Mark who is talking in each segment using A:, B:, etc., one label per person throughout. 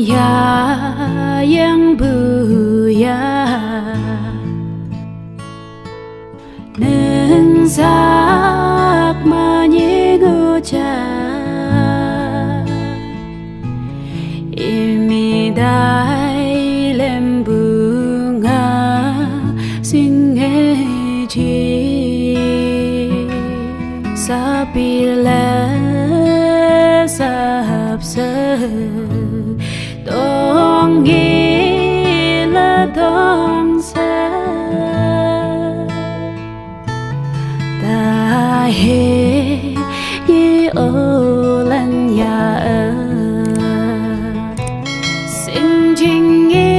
A: ya yang buya nâng sắc mà nhé ngô cha imi dai lem bunga sing nghe chi sapila sahab sa dong nghe la dong sa ta he ye o lan ya sinh jing nghe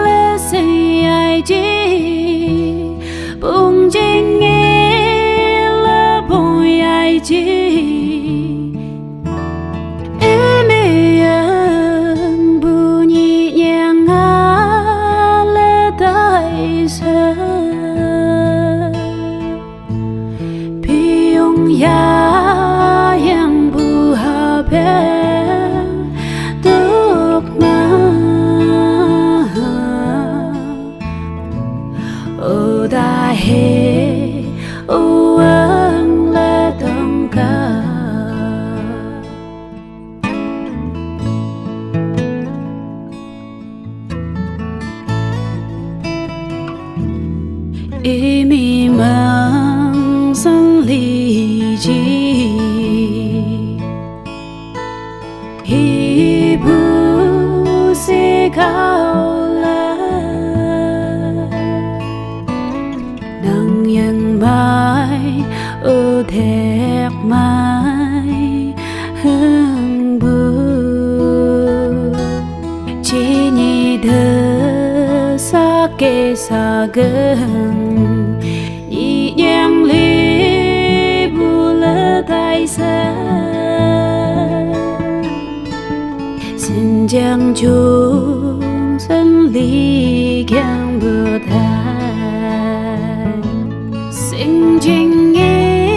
A: la say ai chi bung jing nghe la bung ai chi ya yang buhabe tuk na o da he o ang la dong ka imi mang sang li chi hi bu se cao la nang yang mai ô thẹt mai hương bu chỉ nhị thơ sa kê sa gần nhị nhang li bu lơ tai sa xin chàng chung sân ly kang bờ thai xin chinh nghe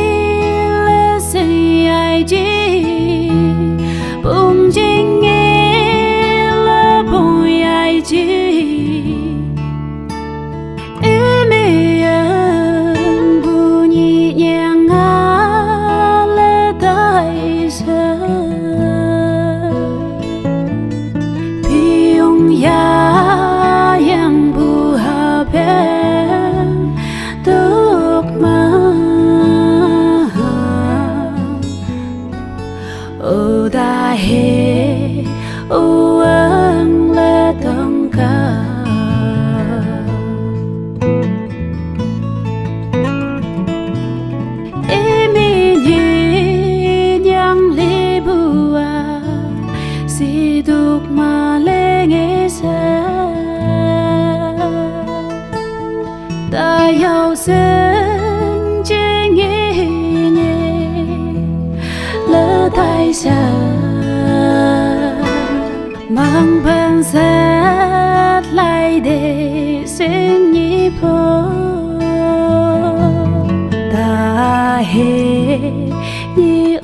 A: là say ai chi bung chinh nghe là bung ai chi ya yang buhabe tuk ma o da he o ang la dong ka emi nyi yang le bua si tuk ma le nghe sa ta yêu sinh chỉ nghe nhẹ lỡ tay xa mang bên sát lại để sinh nhị phố ta he như